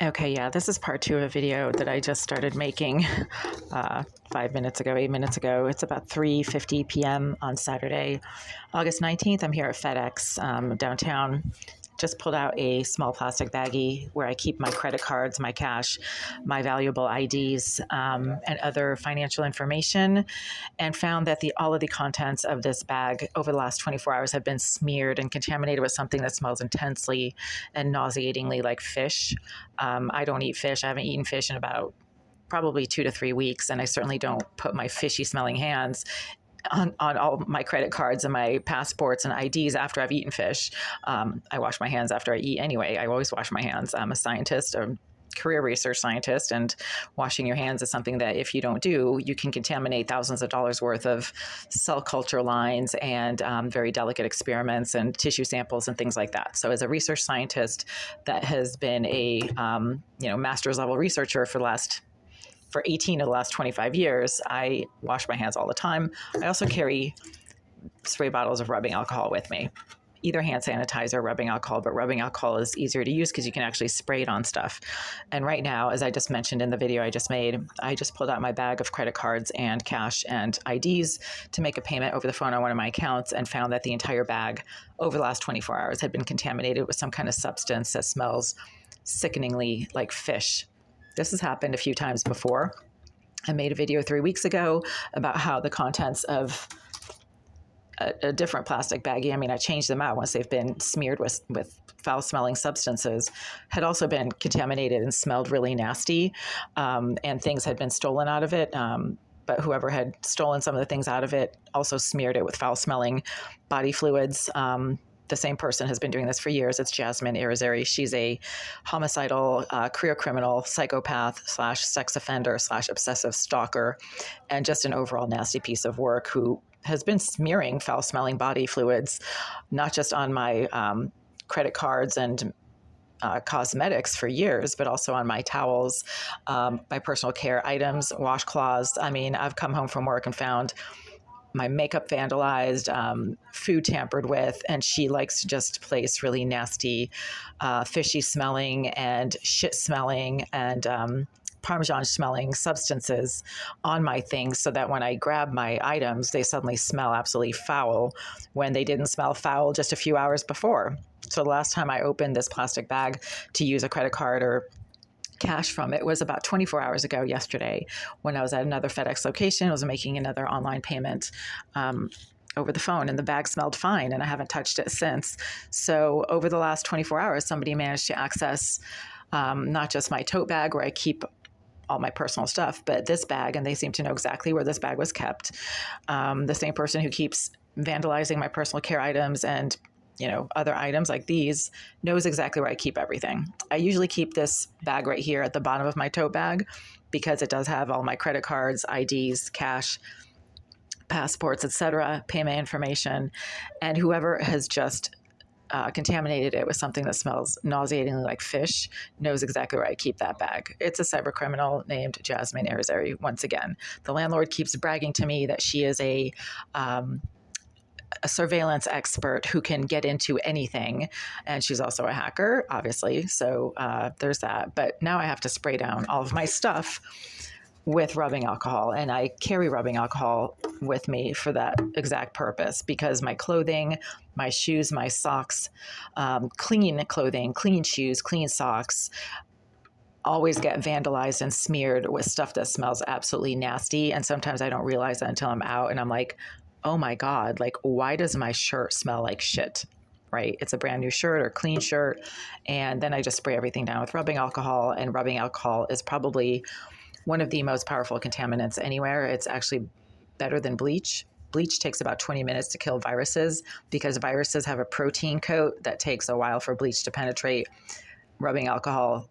Okay, yeah, this is part two of a video that I just started making 8 minutes ago. It's about 3:50 p.m. on Saturday, August 19th. I'm here at FedEx downtown. Just pulled out a small plastic baggie where I keep my credit cards, my cash, my valuable IDs, and other financial information, and found that all of the contents of this bag over the last 24 hours have been smeared and contaminated with something that smells intensely and nauseatingly like fish. I don't eat fish. I haven't eaten fish in about probably 2 to 3 weeks, and I certainly don't put my fishy smelling hands on all my credit cards and my passports and IDs after I've eaten fish. I wash my hands after I eat anyway. I always wash my hands. I'm a scientist, a career research scientist, and washing your hands is something that if you don't do, you can contaminate thousands of dollars worth of cell culture lines and very delicate experiments and tissue samples and things like that. So as a research scientist that has been a master's level researcher for 18 of the last 25 years, I wash my hands all the time. I also carry spray bottles of rubbing alcohol with me, either hand sanitizer or rubbing alcohol, but rubbing alcohol is easier to use because you can actually spray it on stuff. And right now, as I just mentioned in the video I just made, I just pulled out my bag of credit cards and cash and IDs to make a payment over the phone on one of my accounts, and found that the entire bag over the last 24 hours had been contaminated with some kind of substance that smells sickeningly like fish. This has happened a few times before. I made a video 3 weeks ago about how the contents of a different plastic baggie, I changed them out once they've been smeared with foul-smelling substances, had also been contaminated and smelled really nasty, and things had been stolen out of it. But whoever had stolen some of the things out of it also smeared it with foul-smelling body fluids. The same person has been doing this for years. It's Jasmine Irizarry. She's a homicidal career criminal, psychopath / sex offender / obsessive stalker, and just an overall nasty piece of work, who has been smearing foul-smelling body fluids, not just on my credit cards and cosmetics for years, but also on my towels, my personal care items, washcloths. I've come home from work and found my makeup vandalized, food tampered with, and she likes to just place really nasty, fishy smelling and shit smelling and Parmesan smelling substances on my things, so that when I grab my items, they suddenly smell absolutely foul when they didn't smell foul just a few hours before. So the last time I opened this plastic bag to use a credit card or cash from it was about 24 hours ago yesterday, when I was at another FedEx location. I was making another online payment over the phone, and the bag smelled fine, and I haven't touched it since. So over the last 24 hours, somebody managed to access not just my tote bag where I keep all my personal stuff, but this bag, and they seem to know exactly where this bag was kept. The same person who keeps vandalizing my personal care items and other items like these knows exactly where I keep everything. I usually keep this bag right here at the bottom of my tote bag because it does have all my credit cards, IDs, cash, passports, etc., payment information, and whoever has just contaminated it with something that smells nauseatingly like fish knows exactly where I keep that bag. It's a cyber criminal named Jasmine Irizarry. Once again, the landlord keeps bragging to me that she is a surveillance expert who can get into anything, and she's also a hacker, obviously. So there's that. But now I have to spray down all of my stuff with rubbing alcohol, and I carry rubbing alcohol with me for that exact purpose, because my clothing, my shoes, my socks, clean clothing, clean shoes, clean socks, always get vandalized and smeared with stuff that smells absolutely nasty. And sometimes I don't realize that until I'm out, and I'm like, oh my God, like, why does my shirt smell like shit? Right? It's a brand new shirt or clean shirt. And then I just spray everything down with rubbing alcohol, and rubbing alcohol is probably one of the most powerful contaminants anywhere. It's actually better than bleach. Bleach takes about 20 minutes to kill viruses because viruses have a protein coat that takes a while for bleach to penetrate. Rubbing alcohol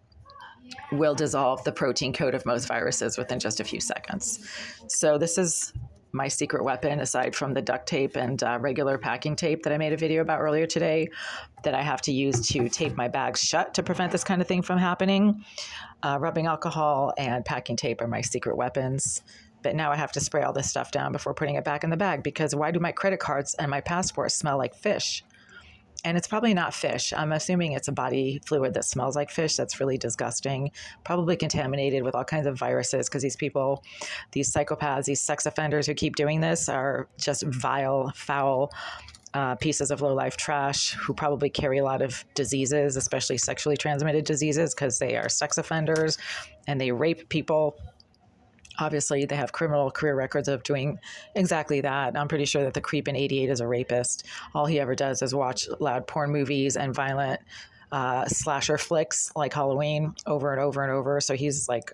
will dissolve the protein coat of most viruses within just a few seconds. So this is my secret weapon, aside from the duct tape and regular packing tape that I made a video about earlier today, that I have to use to tape my bags shut to prevent this kind of thing from happening. Rubbing alcohol and packing tape are my secret weapons. But now I have to spray all this stuff down before putting it back in the bag, because why do my credit cards and my passport smell like fish? And it's probably not fish. I'm assuming it's a body fluid that smells like fish. That's really disgusting. Probably contaminated with all kinds of viruses, because these people, these psychopaths, these sex offenders who keep doing this are just vile, foul pieces of low life trash who probably carry a lot of diseases, especially sexually transmitted diseases, because they are sex offenders and they rape people. Obviously, they have criminal career records of doing exactly that. I'm pretty sure that the creep in 88 is a rapist. All he ever does is watch loud porn movies and violent slasher flicks like Halloween over and over and over. So he's like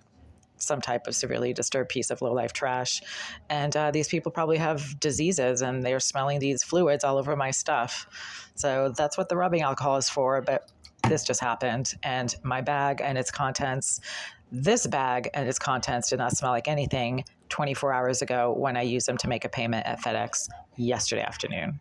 some type of severely disturbed piece of low life trash. And these people probably have diseases and they're smelling these fluids all over my stuff. So that's what the rubbing alcohol is for. But this just happened, and my bag and its contents, this bag and its contents did not smell like anything 24 hours ago when I used them to make a payment at FedEx yesterday afternoon.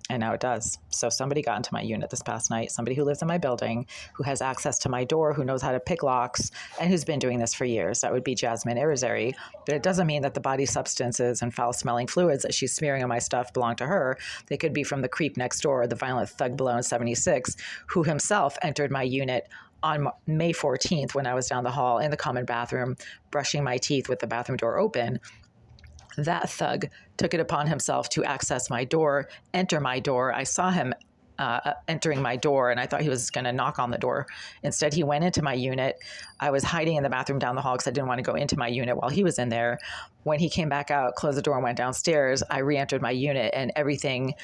And now it does. So somebody got into my unit this past night, somebody who lives in my building, who has access to my door, who knows how to pick locks, and who's been doing this for years. That would be Jasmine Irizarry. But it doesn't mean that the body substances and foul-smelling fluids that she's smearing on my stuff belong to her. They could be from the creep next door, the violent thug below in 76, who himself entered my unit on May 14th when I was down the hall in the common bathroom, brushing my teeth with the bathroom door open. That thug took it upon himself to access my door, enter my door. I saw him entering my door, and I thought he was going to knock on the door. Instead, he went into my unit. I was hiding in the bathroom down the hall because I didn't want to go into my unit while he was in there. When he came back out, closed the door, and went downstairs, I re-entered my unit, and everything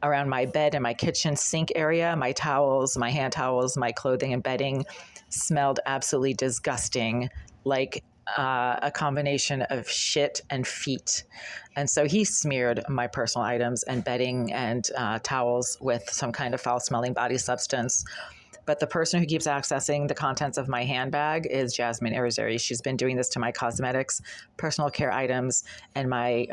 around my bed and my kitchen sink area, my towels, my hand towels, my clothing and bedding smelled absolutely disgusting, like a combination of shit and feet. And so he smeared my personal items and bedding and towels with some kind of foul-smelling body substance. But the person who keeps accessing the contents of my handbag is Jasmine Irizarry. She's been doing this to my cosmetics, personal care items, and my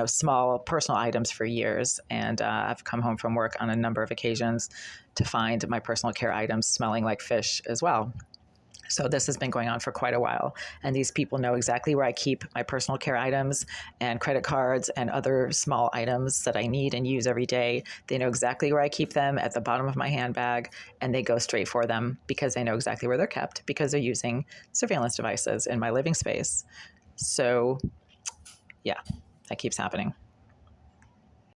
small personal items for years. And I've come home from work on a number of occasions to find my personal care items smelling like fish as well. So this has been going on for quite a while. And these people know exactly where I keep my personal care items and credit cards and other small items that I need and use every day. They know exactly where I keep them, at the bottom of my handbag, and they go straight for them because they know exactly where they're kept, because they're using surveillance devices in my living space. So yeah, that keeps happening.